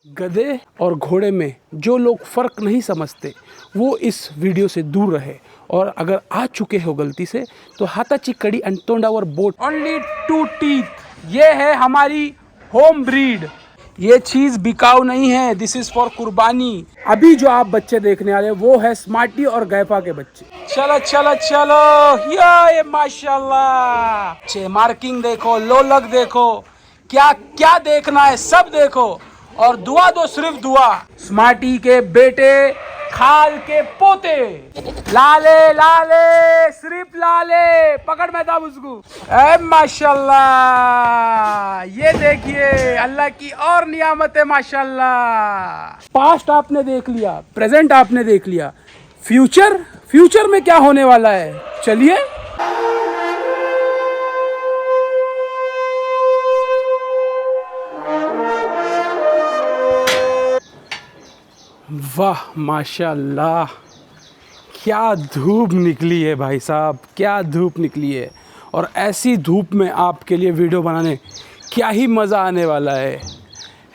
गधे और घोड़े में जो लोग फ़र्क नहीं समझते वो इस वीडियो से दूर रहे, और अगर आ चुके हो गलती से तो हाथा चिकड़ी एंड तोंडावर बोट ओनली 2 टीथ। ये है हमारी होम ब्रीड। ये चीज़ बिकाऊ नहीं है, दिस इज़ फॉर कुर्बानी। अभी जो आप बच्चे देखने वाले वो है स्मार्टी और गैफा के बच्चे। चलो चलो चलो, ये माशाल्लाह। मार्किंग देखो, लोलक देखो, क्या क्या देखना है सब देखो, और दुआ दो, सिर्फ दुआ। स्मार्टी के बेटे, खाल के पोते, लाले लाले सिर्फ लाले, पकड़ मैं था उसको। माशाल्लाह, ये देखिए अल्लाह की और नियामत है माशाल्लाह। पास्ट आपने देख लिया, प्रेजेंट आपने देख लिया, फ्यूचर में क्या होने वाला है, चलिए। वाह माशाल्लाह, क्या धूप निकली है भाई साहब, क्या धूप निकली है। और ऐसी धूप में आपके लिए वीडियो बनाने क्या ही मज़ा आने वाला है।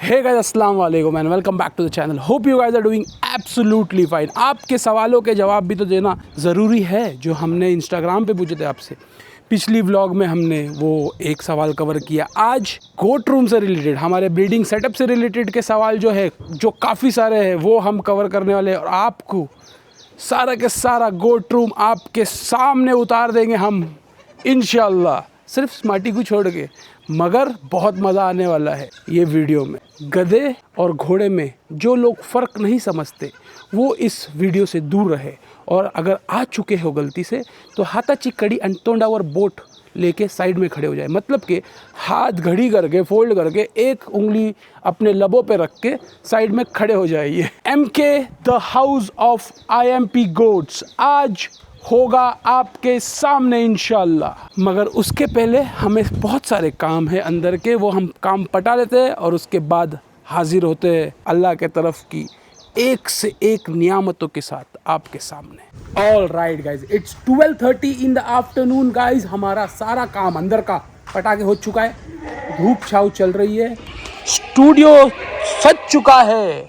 हे गाइस, अस्सलाम वालेकुम and welcome back to the channel. Hope you guys are doing absolutely fine. आपके सवालों के जवाब भी तो देना ज़रूरी है जो हमने इंस्टाग्राम पे पूछे थे आपसे। पिछली व्लॉग में हमने वो एक सवाल कवर किया। आज गोट रूम से रिलेटेड, हमारे ब्रीडिंग सेटअप से रिलेटेड के सवाल जो काफ़ी सारे हैं वो हम कवर करने वाले हैं, और आपको सारा के सारा गोट रूम आपके सामने उतार देंगे हम इंशाल्लाह, सिर्फ स्मार्टी को छोड़ के। मगर बहुत मज़ा आने वाला है ये वीडियो में। गधे और घोड़े में जो लोग फ़र्क नहीं समझते वो इस वीडियो से दूर रहे, और अगर आ चुके हो गलती से तो हाथा चिकड़ी एंड तोंडावर बोट लेके साइड में खड़े हो जाए। मतलब कि हाथ घड़ी करके फोल्ड करके एक उंगली अपने लबों पे रख के साइड में खड़े हो जाइए। MK the house of IMP goats आज होगा आपके सामने इंशाल्लाह। मगर उसके पहले हमें बहुत सारे काम है अंदर के, वो हम काम पटा लेते हैं और उसके बाद हाजिर होते हैं अल्लाह के तरफ की एक से एक नियामतों के साथ आपके सामने। All right guys, it's 12:30 in the afternoon guys. हमारा सारा काम अंदर का पटाखे हो चुका है, धूप छाव चल रही है, स्टूडियो सज चुका है,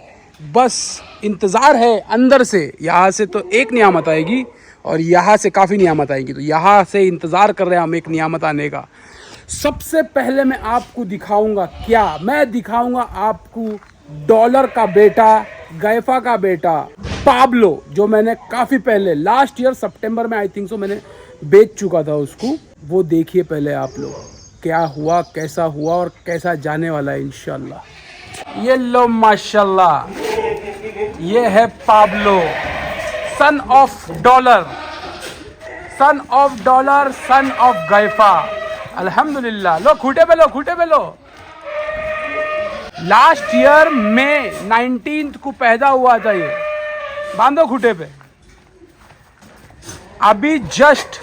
बस इंतज़ार है अंदर से। यहाँ से तो एक नियामत आएगी और यहाँ से काफ़ी नियामत आएगी, तो यहाँ से इंतज़ार कर रहे हैं हम एक नियामत आने का। सबसे पहले मैं आपको दिखाऊंगा, क्या मैं दिखाऊंगा आपको, डॉलर का बेटा, गैफा का बेटा पाब्लो, जो मैंने काफ़ी पहले लास्ट ईयर सितंबर में आई थिंक सो मैंने बेच चुका था उसको। वो देखिए पहले आप लोग क्या हुआ, कैसा हुआ और कैसा जाने वाला है इंशाल्लाह। ये लो माशाल्लाह, ये है Pablo, son of dollar, son of dollar, son of गैफा। अल्हम्दुलिल्लाह। लो खूटे पे लो, खूटे पे लो। लास्ट ईयर में 19 को पैदा हुआ था ये, बांधो खूटे पे। अभी जस्ट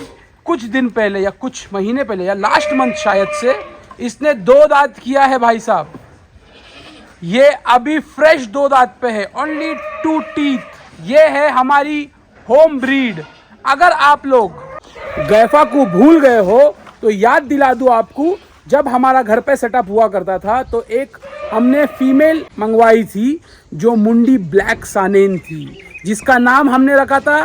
कुछ दिन पहले या कुछ महीने पहले या लास्ट मंथ शायद से इसने 2 दांत किया है भाई साहब। ये अभी फ्रेश 2 दांत पे है, ओनली 2 टीथ। ये है हमारी होम ब्रीड। अगर आप लोग गैफा को भूल गए हो तो याद दिला दूं आपको, जब हमारा घर पे सेटअप हुआ करता था तो एक हमने फीमेल मंगवाई थी जो मुंडी ब्लैक सानेन थी, जिसका नाम हमने रखा था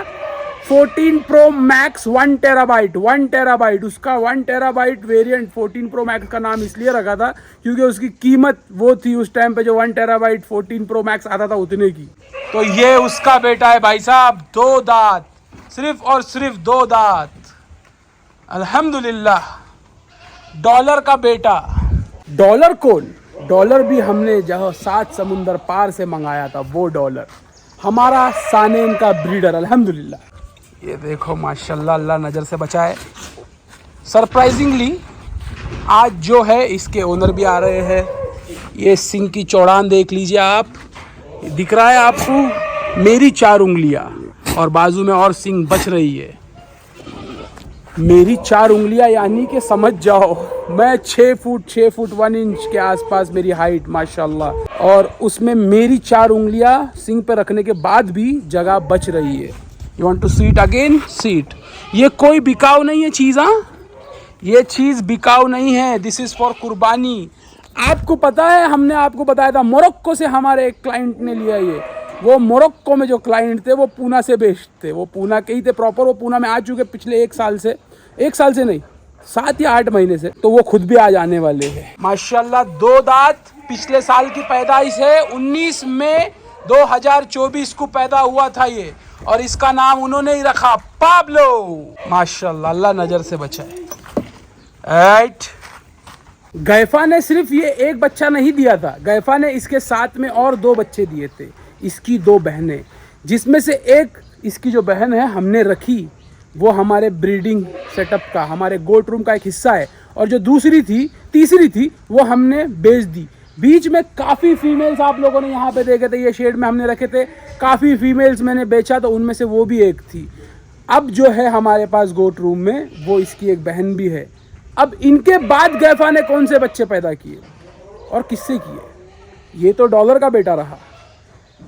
14 Pro Max 1 टेराबाइट। उसका 1 टेराबाइट वेरिएंट 14 Pro Max का नाम इसलिए रखा था क्योंकि उसकी कीमत वो थी उस टाइम पे जो 1 टेराबाइट 14 Pro Max आता था उतने की। तो ये उसका बेटा है भाई साहब, 2 दांत, सिर्फ और सिर्फ 2 दांत। अल्हम्दुलिल्लाह, डॉलर का बेटा। डॉलर कौन? डॉलर भी हमने जहाँ 7 समुंदर पार से मंगाया था, वो डॉलर हमारा सानेन का ब्रीडर। अल्हम्दुलिल्लाह। ये देखो माशाल्लाह, अल्लाह नज़र से बचाए। सरप्राइजिंगली आज जो है इसके ओनर भी आ रहे हैं। ये सिंग की चौड़ान देख लीजिए आप, दिख रहा है आपको? मेरी 4 उंगलियां और बाजू में और सिंग बच रही है। मेरी 4 उंगलियां यानी कि समझ जाओ मैं 6 फुट 1 इंच के आसपास मेरी हाइट माशाल्लाह, और उसमें मेरी 4 उंगलियां सिंग पे रखने के बाद भी जगह बच रही है। You want to see it again? See it. ये कोई बिकाऊ नहीं है चीज़, हाँ, ये चीज़ बिकाऊ नहीं है, दिस इज़ फॉर कुर्बानी। आपको पता है, हमने आपको बताया था मोरक्को से हमारे एक क्लाइंट ने लिया ये। वो मोरक्को में जो क्लाइंट थे वो पूना से बेस्ड थे, वो पूना के ही थे प्रॉपर। वो पूना में आ चुके पिछले 1 साल से, 1 साल से नहीं 7 या 8 महीने से, तो वो खुद भी आज आने वाले हैं। माशाल्लाह 2 दांत, पिछले साल की पैदाइश है। 19 मई 2024 को पैदा हुआ था ये, और इसका नाम उन्होंने ही रखा पाब्लो। माशाल्लाह, अल्लाह नजर से बचाए। राइट, गैफा ने सिर्फ ये एक बच्चा नहीं दिया था, गैफा ने इसके साथ में और 2 बच्चे दिए थे, इसकी 2 बहनें, जिसमें से एक इसकी जो बहन है हमने रखी, वो हमारे ब्रीडिंग सेटअप का, हमारे गोट रूम का एक हिस्सा है, और जो तीसरी थी वो हमने बेच दी। बीच में काफ़ी फीमेल्स आप लोगों ने यहाँ पे देखे थे, ये शेड में हमने रखे थे, काफ़ी फीमेल्स मैंने बेचा, तो उनमें से वो भी एक थी। अब जो है हमारे पास गोट रूम में, वो इसकी एक बहन भी है। अब इनके बाद गैफा ने कौन से बच्चे पैदा किए और किससे किए, ये तो डॉलर का बेटा रहा।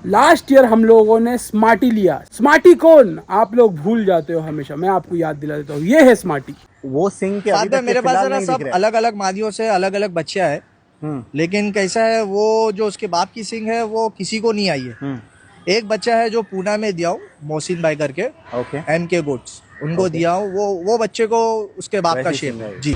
लास्ट ईयर हम लोगों ने स्मार्टी लिया। स्मार्टी कौन, आप लोग भूल जाते हो हमेशा, मैं आपको याद दिला देता हूँ, ये है स्मार्टी। वो सिंह के अभी तक मेरे पास फिलहाल ना नहीं सब दिख रहे। अलग अलग मादियों से अलग अलग बच्चे है, लेकिन कैसा है, वो जो उसके बाप की सिंह है वो किसी को नहीं आई है। एक बच्चा है जो पूना में दिया हूँ, मोहसिन भाई करके, ओके, MK गोट्स, उनको दिया हूँ। वो बच्चे को उसके बाप का वैसी शेप सिंह है है। जी।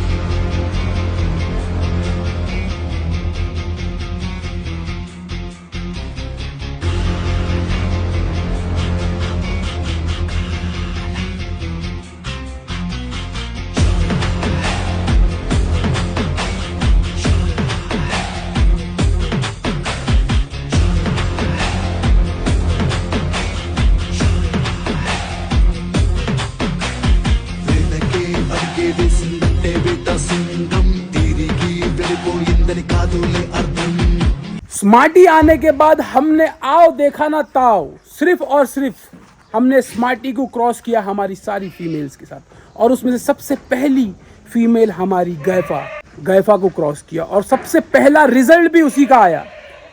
स्मार्टी आने के बाद हमने आओ देखा ना ताओ, सिर्फ और सिर्फ हमने स्मार्टी को क्रॉस किया हमारी सारी फीमेल्स के साथ, और उसमें से सबसे पहली फीमेल हमारी गैफा को क्रॉस किया, और सबसे पहला रिजल्ट भी उसी का आया।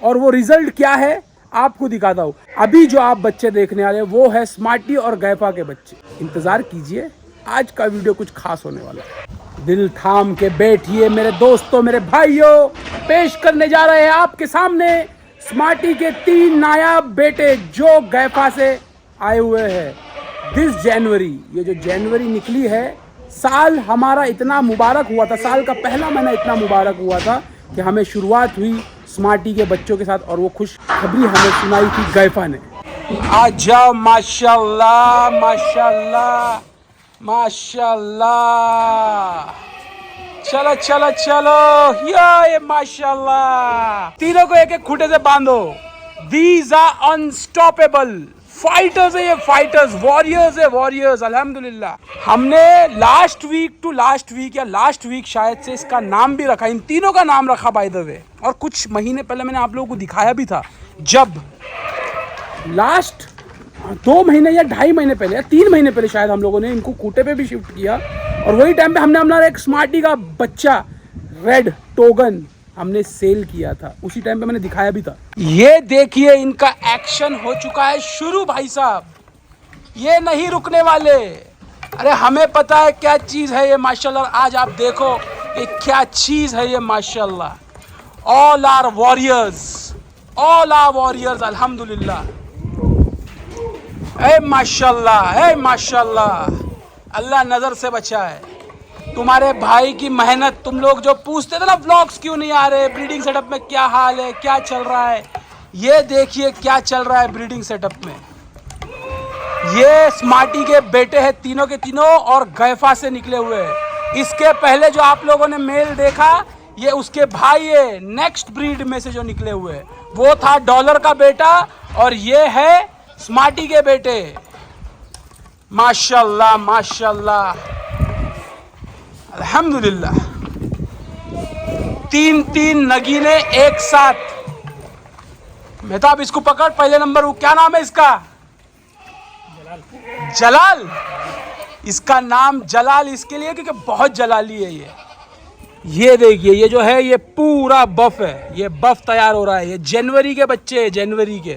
और वो रिजल्ट क्या है आपको दिखाता हूँ। अभी जो आप बच्चे देखने वाले हैं वो है स्मार्टी और गैफा के बच्चे। इंतजार कीजिए, आज का वीडियो कुछ खास होने वाला है। दिल थाम के बैठिए मेरे दोस्तों, मेरे भाइयों, पेश करने जा रहे हैं आपके सामने स्मार्टी के 3 नायाब बेटे जो गैफा से आए हुए हैं। दिस जनवरी, ये जो जनवरी निकली है, साल हमारा इतना मुबारक हुआ था, साल का पहला महीना इतना मुबारक हुआ था कि हमें शुरुआत हुई स्मार्टी के बच्चों के साथ, और वो खुशखबरी हमें सुनाई थी गैफा ने। आ जाओ, माशाल्लाह माशाल्लाह माशाल्लाह, चलो चलो चलो, ये माशाल्लाह। तीनों को एक एक खूंटे से बांधो। दीज आर अनस्टॉपेबल फाइटर्स है, ये फाइटर्स, वॉरियर्स है, वॉरियर्स। अल्हम्दुलिल्लाह हमने लास्ट वीक शायद से इसका नाम भी रखा, इन तीनों का नाम रखा बाय द वे। और कुछ महीने पहले मैंने आप लोगों को दिखाया भी था, जब लास्ट 2 महीने या 2.5 महीने पहले या 3 महीने पहले शायद हम लोगों ने इनको खूंटे पे भी शिफ्ट किया, और वही टाइम पे हमने हमारा एक स्मार्टी का बच्चा रेड टोगन हमने सेल किया था, उसी टाइम पे मैंने दिखाया भी था। ये देखिए इनका एक्शन हो चुका है शुरू भाई साहब, ये नहीं रुकने वाले। अरे हमें पता है क्या चीज़ है ये माशाल्लाह, आज आप देखो कि क्या चीज़ है ये माशाल्लाह। ऑल आर वॉरियर्स, अल्हम्दुलिल्लाह। ए माशाल्लाह, अल्लाह नज़र से बचाए। तुम्हारे भाई की मेहनत, तुम लोग जो पूछते थे ना व्लॉग्स क्यों नहीं आ रहे, ब्रीडिंग सेटअप में क्या हाल है, क्या चल रहा है, ये देखिए क्या चल रहा है ब्रीडिंग सेटअप में। ये स्मार्टी के बेटे हैं तीनों के तीनों, और गैफा से निकले हुए हैं। इसके पहले जो आप लोगों ने मेल देखा, ये उसके भाई है, नेक्स्ट ब्रीड में से जो निकले हुए हैं, वो था डॉलर का बेटा, और ये है स्मार्टी के बेटे। माशाल्लाह माशाल्लाह, अल्हम्दुलिल्लाह। 3 नगीने एक साथ। मेहताब इसको पकड़, पहले नंबर। वो क्या नाम है इसका? जलाल। इसका नाम जलाल इसके लिए क्योंकि बहुत जलाली है ये देखिए, ये जो है ये पूरा बफ है, ये बफ तैयार हो रहा है। ये जनवरी के बच्चे हैं, जनवरी के।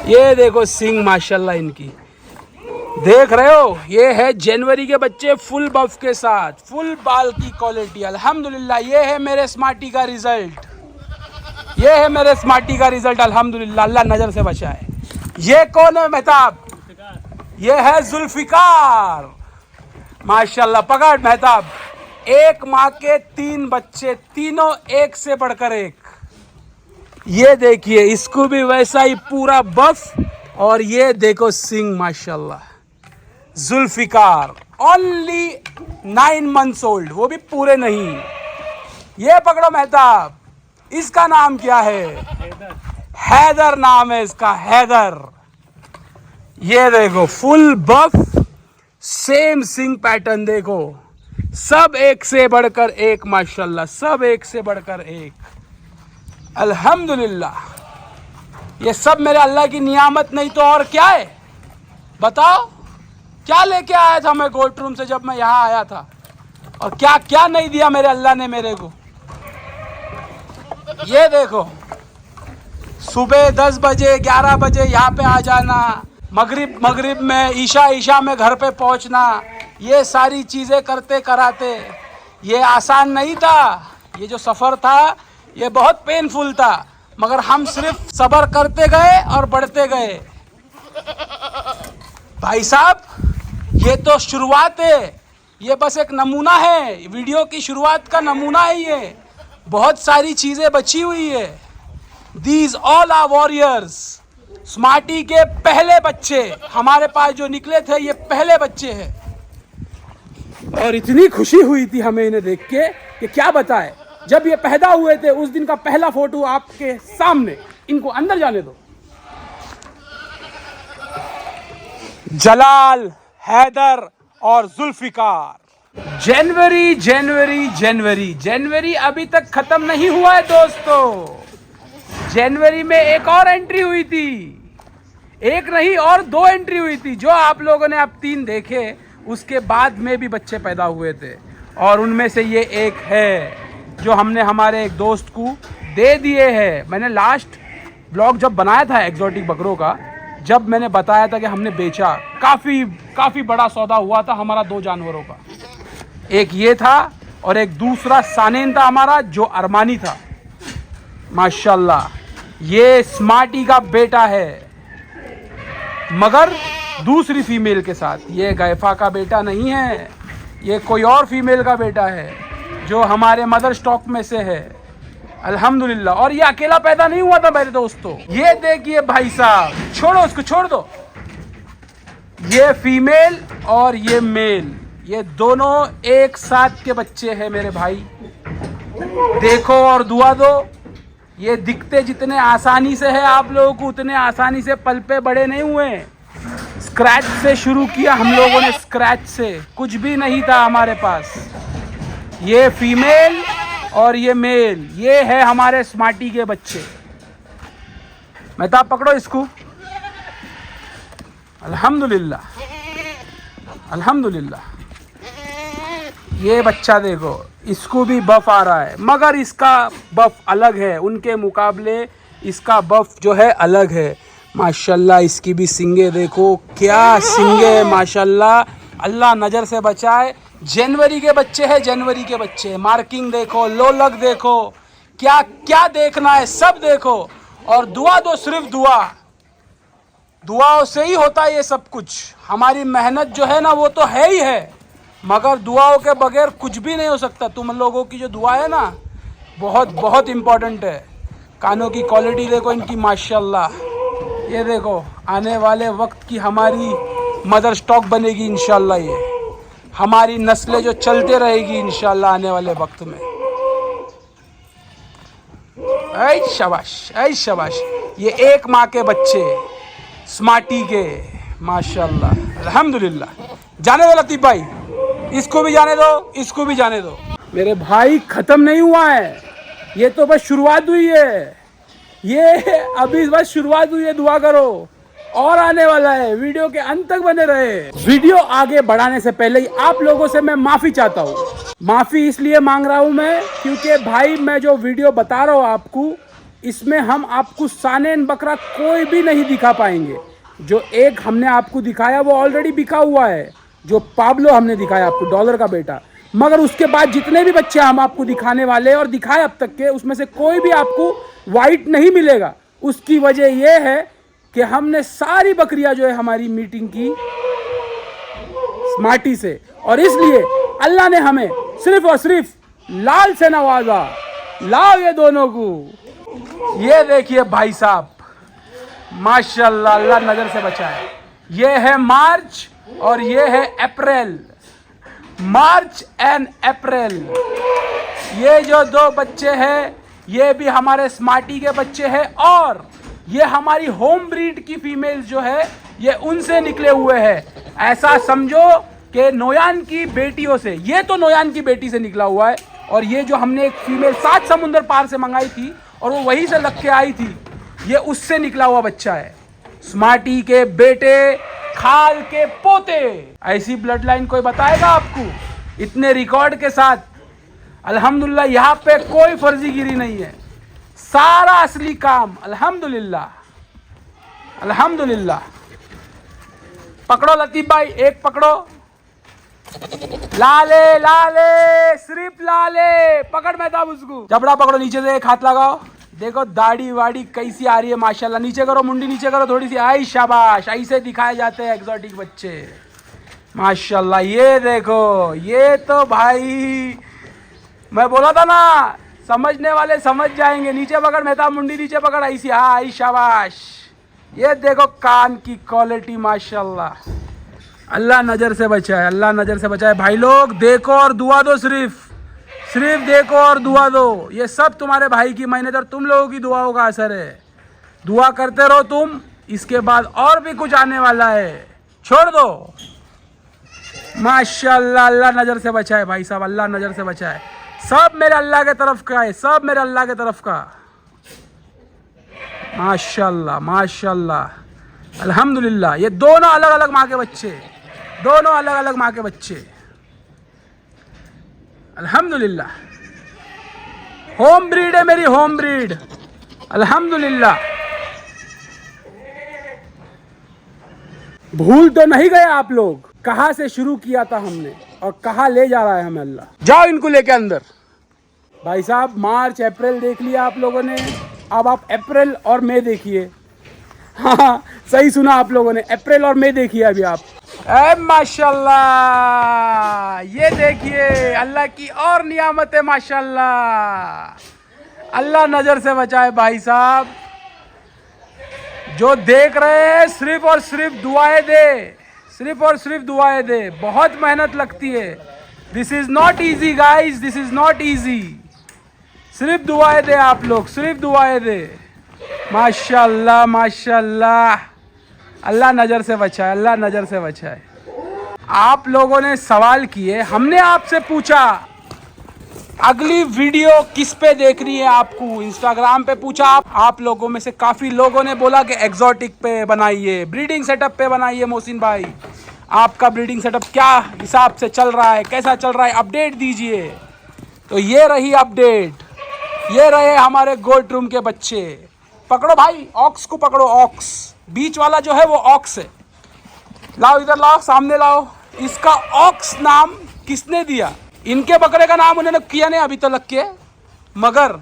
ये देखो सिंग माशाल्लाह इनकी, देख रहे हो, ये है जनवरी के बच्चे फुल बफ के साथ, फुल बाल की क्वालिटी। अल्हम्दुलिल्लाह, ये है मेरे स्मार्टी का रिजल्ट, ये है मेरे स्मार्टी का रिजल्ट। अल्हम्दुलिल्लाह, अल्लाह नजर से बचाए। ये कौन है मेहताब? ये है जुल्फिकार। माशाल्लाह, पकड़ मेहताब। एक माँ के 3 बच्चे, तीनों एक से बढ़कर एक। ये देखिए, इसको भी वैसा ही पूरा बफ, और ये देखो सिंग, माशाल्लाह। जुल्फिकार ओनली 9 मंथ्स ओल्ड, वो भी पूरे नहीं। ये पकड़ो मेहताब, इसका नाम क्या है? हैदर नाम है इसका, हैदर। ये देखो फुल बफ, सेम सिंग पैटर्न देखो, सब एक से बढ़कर एक, माशाल्लाह, सब एक से बढ़कर एक। अल्हम्दुलिल्लाह, ये सब मेरे अल्लाह की नियामत, नहीं तो और क्या है? बताओ, क्या लेके आया था मैं गोल्ड रूम से जब मैं यहाँ आया था, और क्या क्या नहीं दिया मेरे अल्लाह ने मेरे को। ये देखो, सुबह 10 बजे 11 बजे यहाँ पे आ जाना, मगरिब में ईशा में घर पे पहुँचना, ये सारी चीज़ें करते कराते ये आसान नहीं था। ये जो सफ़र था ये बहुत पेनफुल था, मगर हम सिर्फ सब्र करते गए और बढ़ते गए। भाई साहब, ये तो शुरुआत है, ये बस एक नमूना है, वीडियो की शुरुआत का नमूना है। ये बहुत सारी चीज़ें बची हुई है। These all are warriors. Smarty के पहले बच्चे हमारे पास जो निकले थे, ये पहले बच्चे हैं, और इतनी खुशी हुई थी हमें इन्हें देख के कि क्या बताएं। जब ये पैदा हुए थे उस दिन का पहला फोटो आपके सामने, इनको अंदर जाने दो। जलाल, हैदर और जुल्फिकार। जनवरी जनवरी जनवरी जनवरी अभी तक खत्म नहीं हुआ है दोस्तों। जनवरी में एक और एंट्री हुई थी, एक नहीं और 2 एंट्री हुई थी, जो आप लोगों ने अब 3 देखे। उसके बाद में भी बच्चे पैदा हुए थे, और उनमें से ये एक है जो हमने हमारे एक दोस्त को दे दिए हैं। मैंने लास्ट ब्लॉग जब बनाया था एक्सोटिक बकरों का, जब मैंने बताया था कि हमने बेचा, काफ़ी बड़ा सौदा हुआ था हमारा 2 जानवरों का। एक ये था और एक दूसरा सानेन था हमारा, जो अरमानी था। माशाल्लाह, ये स्मार्टी का बेटा है, मगर दूसरी फीमेल के साथ। ये गैफा का बेटा नहीं है, ये कोई और फीमेल का बेटा है जो हमारे मदर स्टॉक में से है। अल्हम्दुलिल्लाह, और ये अकेला पैदा नहीं हुआ था मेरे दोस्तों। ये देखिए भाई साहब, छोड़ो उसको, छोड़ दो। ये फीमेल और ये मेल, ये दोनों एक साथ के बच्चे हैं मेरे भाई। देखो और दुआ दो। ये दिखते जितने आसानी से है आप लोगों को, उतने आसानी से पल पे बड़े नहीं हुए। स्क्रैच से शुरू किया हम लोगों ने, स्क्रैच से, कुछ भी नहीं था हमारे पास। ये फीमेल और ये मेल, ये है हमारे स्मार्टी के बच्चे। मेहताब पकड़ो इसको। अल्हम्दुलिल्लाह, अल्हम्दुलिल्लाह। ये बच्चा देखो, इसको भी बफ आ रहा है, मगर इसका बफ अलग है, उनके मुकाबले इसका बफ जो है अलग है। माशाल्लाह, इसकी भी सिंगे देखो, क्या सिंगे है माशाल्लाह। अल्लाह नज़र से बचाए। जनवरी के बच्चे हैं, जनवरी के बच्चे। मार्किंग देखो, लोलक देखो, क्या क्या देखना है सब देखो, और दुआ दो, सिर्फ दुआ। दुआओं से ही होता है ये सब कुछ। हमारी मेहनत जो है ना, वो तो है ही है, मगर दुआओं के बगैर कुछ भी नहीं हो सकता। तुम लोगों की जो दुआ है ना, बहुत बहुत इम्पोर्टेंट है। कानों की क्वालिटी देखो इनकी, माशाल्लाह। ये देखो, आने वाले वक्त की हमारी मदर स्टॉक बनेगी इंशाल्लाह। ये हमारी नस्लें जो चलते रहेगी इंशाल्लाह आने वाले वक्त में। ऐ शाबाश, ऐ शाबाश। ये एक माँ के बच्चे स्मार्टी के, माशाल्लाह, अल्हम्दुलिल्लाह। जाने दो लतीफ़ भाई, इसको भी जाने दो, इसको भी जाने दो। मेरे भाई, खत्म नहीं हुआ है, ये तो बस शुरुआत हुई है। ये अभी बस शुरुआत हुई है, दुआ करो, और आने वाला है। वीडियो के अंत तक बने रहे। वीडियो आगे बढ़ाने से पहले ही आप लोगों से मैं माफ़ी चाहता हूँ। माफ़ी इसलिए मांग रहा हूँ मैं, क्योंकि भाई मैं जो वीडियो बता रहा हूँ आपको, इसमें हम आपको सानेन बकरा कोई भी नहीं दिखा पाएंगे। जो एक हमने आपको दिखाया वो ऑलरेडी बिका हुआ है, जो पाब्लो हमने दिखाया आपको, डॉलर का बेटा। मगर उसके बाद जितने भी बच्चे हम आपको दिखाने वाले और दिखाए अब तक के, उसमें से कोई भी आपको वाइट नहीं मिलेगा। उसकी वजह यह है कि हमने सारी बकरियां जो है हमारी मीटिंग की स्मार्टी से, और इसलिए अल्लाह ने हमें सिर्फ और सिर्फ लाल से नवाजा। लाओ ये दोनों को। ये देखिए भाई साहब, माशाल्लाह, अल्लाह नजर से बचाए। ये है मार्च और ये है अप्रैल, मार्च एंड अप्रैल। ये जो दो बच्चे हैं ये भी हमारे स्मार्टी के बच्चे हैं, और ये हमारी होम ब्रीड की फीमेल जो है ये उनसे निकले हुए हैं। ऐसा समझो कि नोयान की बेटियों से, ये तो नोयान की बेटी से निकला हुआ है, और ये जो हमने एक फीमेल 7 समुंदर पार से मंगाई थी और वो वहीं से लग के आई थी, ये उससे निकला हुआ बच्चा है। स्मार्टी के बेटे, खाल के पोते। ऐसी ब्लड लाइन कोई बताएगा आपको इतने रिकॉर्ड के साथ? अल्हम्दुलिल्लाह, यहाँ पे कोई फर्जीगिरी नहीं है, सारा असली काम। अल्हम्दुलिल्लाह, अल्हम्दुलिल्लाह। पकड़ो लतीफ भाई, एक पकड़ो। लाले लाले, सिर्फ लाले। पकड़ मेहताब उसको, जबड़ा पकड़ो, नीचे से एक हाथ लगाओ। देखो दाढ़ी वाड़ी कैसी आ रही है माशाल्लाह। नीचे करो, मुंडी नीचे करो थोड़ी सी। आई शाबाश, ऐसे दिखाए जाते हैं एक्सोटिक बच्चे माशाल्लाह। ये देखो, ये तो भाई मैं बोला था ना, समझने वाले समझ जाएंगे। नीचे पकड़ मेहताब, मुंडी नीचे पकड़, ऐसी। हाँ, आई शाबाश। ये देखो कान की क्वालिटी माशाल्लाह। अल्लाह नज़र से बचाए, अल्लाह नज़र से बचाए। भाई लोग देखो और दुआ दो, सिर्फ देखो और दुआ दो। ये सब तुम्हारे भाई की मेहनत और तुम लोगों की दुआओं का असर है। दुआ करते रहो तुम, इसके बाद और भी कुछ आने वाला है। छोड़ दो माशाल्लाह। अल्लाह नज़र से बचाए भाई साहब, अल्लाह नज़र से बचाए। सब मेरे अल्लाह के तरफ का है, सब मेरे अल्लाह के तरफ का। माशाल्लाह माशाल्लाह, अल्हम्दुलिल्लाह। ये दोनों अलग अलग माँ के बच्चे, दोनों अलग अलग माँ के बच्चे। अल्हम्दुलिल्लाह, होम ब्रीड है मेरी, होम ब्रीड। अल्हम्दुलिल्लाह। भूल तो नहीं गए आप लोग कहाँ से शुरू किया था हमने और कहाँ ले जा रहा है हमें अल्लाह। जाओ इनको लेके अंदर। भाई साहब, मार्च अप्रैल देख लिया आप लोगों ने, अब आप अप्रैल और मई देखिए। हाँ, सही सुना आप लोगों ने, अप्रैल और मई देखिए अभी आप। माशाल्लाह, ये देखिए अल्लाह की और नियामत है माशाल्लाह। अल्लाह नज़र से बचाए भाई साहब। जो देख रहे हैं सिर्फ और सिर्फ दुआएं दे, सिर्फ और सिर्फ दुआएं दे। बहुत मेहनत लगती है। This is not easy guys, this is not easy. सिर्फ दुआएं दे आप लोग, सिर्फ दुआएं दे। माशाल्लाह माशाल्लाह, अल्लाह नज़र से बचाए, अल्लाह नज़र से बचाए। आप लोगों ने सवाल किए, हमने आपसे पूछा अगली वीडियो किस पे देखनी है आपको, इंस्टाग्राम पे पूछा। आप लोगों में से काफ़ी लोगों ने बोला कि एक्सोटिक पे बनाइए, ब्रीडिंग सेटअप पे बनाइए। मोहसिन भाई, आपका ब्रीडिंग सेटअप क्या हिसाब से चल रहा है, कैसा चल रहा है, अपडेट दीजिए। तो ये रही अपडेट, ये रहे हमारे गोल्ड रूम के बच्चे। पकड़ो भाई, ऑक्स को पकड़ो, ऑक्स बीच वाला जो है वो ऑक्स है। लाओ इधर, लाओ सामने लाओ। इसका ऑक्स नाम किसने दिया? इनके बकरे का नाम उन्होंने किया नहीं अभी तक के, मगर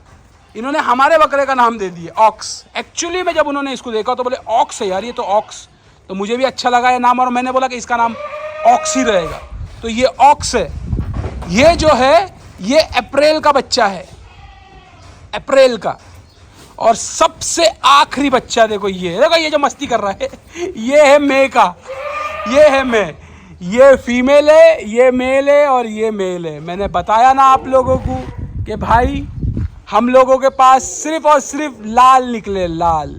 इन्होंने हमारे बकरे का नाम दे दिया ऑक्स। एक्चुअली में जब उन्होंने इसको देखा तो बोले ऑक्स है यार, ये तो ऑक्स। तो मुझे भी अच्छा लगा ये नाम, और मैंने बोला कि इसका नाम ऑक्स ही रहेगा। तो ये ऑक्स है। ये जो है ये अप्रैल का बच्चा है, अप्रैल का। और सबसे आखिरी बच्चा देखो, ये देखो, ये जो मस्ती कर रहा है ये है मई का, ये है मई। ये फीमेल है, ये मेल है और ये मेल है। मैंने बताया ना आप लोगों को कि भाई हम लोगों के पास सिर्फ और सिर्फ लाल निकले, लाल,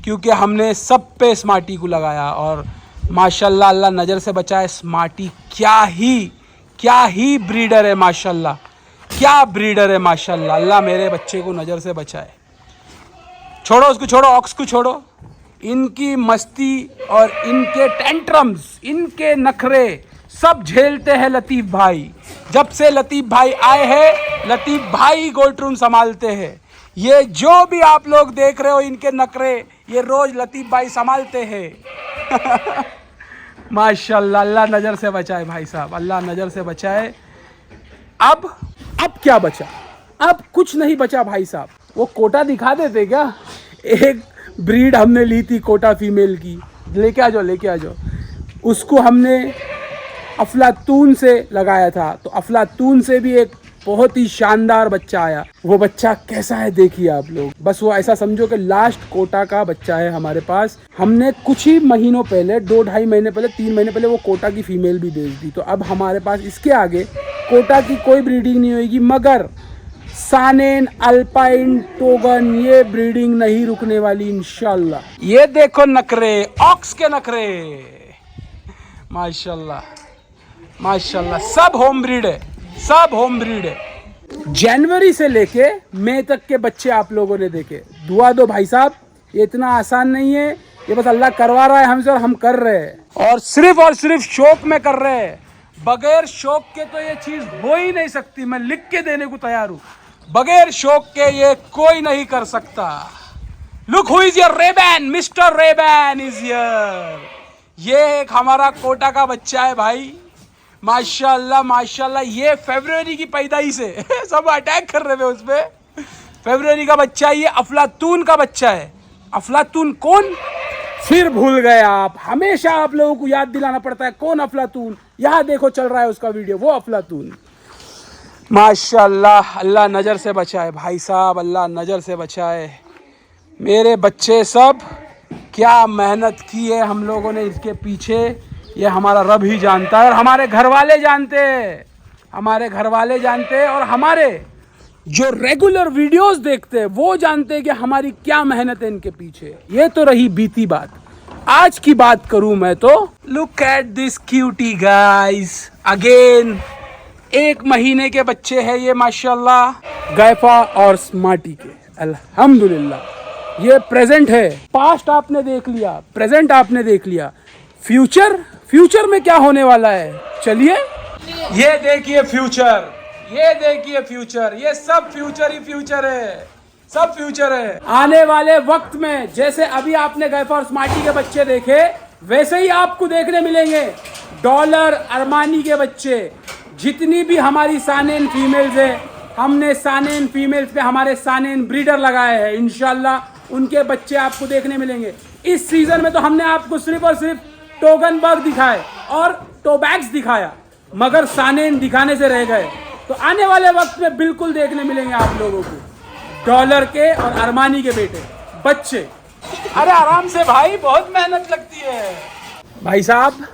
क्योंकि हमने सब पे स्मार्टी को लगाया। और माशाल्लाह अल्लाह नज़र से बचाए, स्मार्टी क्या ही ब्रीडर है माशाल्लाह, क्या ब्रीडर है माशाल्लाह। अल्लाह मेरे बच्चे को नज़र से बचाए। छोड़ो उसको, छोड़ो ऑक्स को, छोड़ो। इनकी मस्ती और इनके टेंट्रम्स, इनके नखरे सब झेलते हैं लतीफ़ भाई। जब से लतीफ़ भाई आए हैं, लतीफ़ भाई गोल्ड रूम संभालते हैं। ये जो भी आप लोग देख रहे हो इनके नखरे, ये रोज लतीफ़ भाई संभालते हैं। माशाल्लाह, अल्लाह नज़र से बचाए भाई साहब, अल्लाह नज़र से बचाए। अब क्या बचा? अब कुछ नहीं बचा भाई साहब। वो कोटा दिखा देते क्या? एक ब्रीड हमने ली थी कोटा फीमेल की, लेके आ जाओ। उसको हमने अफलातून से लगाया था, तो अफलातून से भी एक बहुत ही शानदार बच्चा आया। वो बच्चा कैसा है देखिए आप लोग, बस वो ऐसा समझो कि लास्ट कोटा का बच्चा है हमारे पास। हमने कुछ ही महीनों पहले, 2-2.5 महीने पहले, 3 महीने पहले वो कोटा की फीमेल भी बेच दी। तो अब हमारे पास इसके आगे कोटा की कोई ब्रीडिंग नहीं होगी, मगर सानेन, अल्पाइन, टोगन, ये ब्रीडिंग नहीं रुकने वाली इंशाल्लाह। ये देखो नखरे, ऑक्स के नखरे, माशाल्लाह माशाल्लाह, सब होम ब्रीड है, सब होम ब्रीड है। जनवरी से लेके मई तक के बच्चे आप लोगों ने देखे। दुआ दो भाई साहब, ये इतना आसान नहीं है, ये बस अल्लाह करवा रहा है हमसे और हम कर रहे हैं, और सिर्फ शौक में कर रहे हैं। बगैर शौक के तो ये चीज हो ही नहीं सकती। मैं लिख के देने को तैयार हूँ, बगैर शौक के ये कोई नहीं कर सकता। Look who is your Ray-Ban, mister Ray-Ban is here. ये एक हमारा कोटा का बच्चा है भाई, माशाल्लाह माशाल्लाह। ये फरवरी की पैदाइश है। सब अटैक कर रहे थे उस पे। फरवरी का बच्चा, ये अफलातून का बच्चा है। अफलातून कौन? फिर भूल गए आप। हमेशा आप लोगों को याद दिलाना पड़ता है कौन अफलातून। यहाँ देखो चल रहा है उसका वीडियो, वो अफलातून। माशाल्लाह, अल्लाह नज़र से बचाए भाई साहब, अल्लाह नज़र से बचाए। मेरे बच्चे सब क्या मेहनत की है हम लोगों ने इसके पीछे, ये हमारा रब ही जानता है, और हमारे घर वाले जानते हैं, हमारे घर वाले जानते हैं, और हमारे जो रेगुलर वीडियोस देखते हैं वो जानते हैं कि हमारी क्या मेहनत है इनके पीछे। ये तो रही बीती बात। आज की बात करूं मैं तो, look at this cutie guys again. 1 महीने के बच्चे हैं ये माशाल्लाह, गैफा और स्मार्टी के। अल्हम्दुलिल्लाह, ये प्रेजेंट है। पास्ट आपने देख लिया, प्रेजेंट आपने देख लिया, फ्यूचर में क्या होने वाला है, चलिए ये देखिए फ्यूचर, ये देखिए फ्यूचर। ये सब फ्यूचर ही फ्यूचर है, सब फ्यूचर है। आने वाले वक्त में जैसे अभी आपने गैफा और स्मार्टी के बच्चे देखे, वैसे ही आपको देखने मिलेंगे डॉलर, अरमानी के बच्चे। जितनी भी हमारी सानेन फीमेल्स है, हमने सानेन फीमेल्स पे हमारे सानेन ब्रीडर लगाए हैं। इंशाल्लाह उनके बच्चे आपको देखने मिलेंगे। इस सीजन में तो हमने आपको सिर्फ और सिर्फ टोगन बर्ग दिखाए और टोबैक्स दिखाया, मगर सानेन दिखाने से रह गए। तो आने वाले वक्त में बिल्कुल देखने मिलेंगे आप लोगों को डॉलर के और अरमानी के बेटे बच्चे। अरे आराम से भाई, बहुत मेहनत लगती है भाई साहब।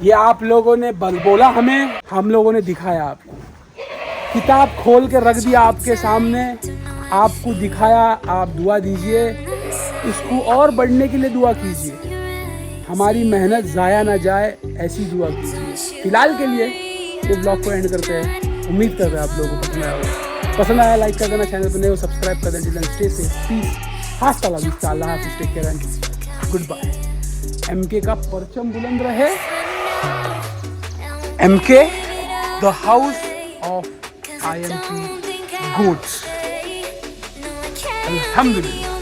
ये आप लोगों ने बोला हमें, हम लोगों ने दिखाया आपको। किताब खोल के रख दिया आपके सामने, आपको दिखाया। आप दुआ दीजिए, इसको और बढ़ने के लिए दुआ कीजिए, हमारी मेहनत ज़ाया ना जाए, ऐसी दुआ कीजिए। फिलहाल के लिए इस ब्लॉग को एंड करते हैं। उम्मीद कर रहे हैं आप लोगों को पसंद आया होगा। पसंद आया लाइक कर देना, चैनल पर नए हो सब्सक्राइब कर देना। स्टे सेफ, पीस, हाथ अल्लाह हाफिज़, take care and goodbye. MK का परचम बुलंद रहे। MK the house of IMP goods। अल्हम्दुलिल्लाह।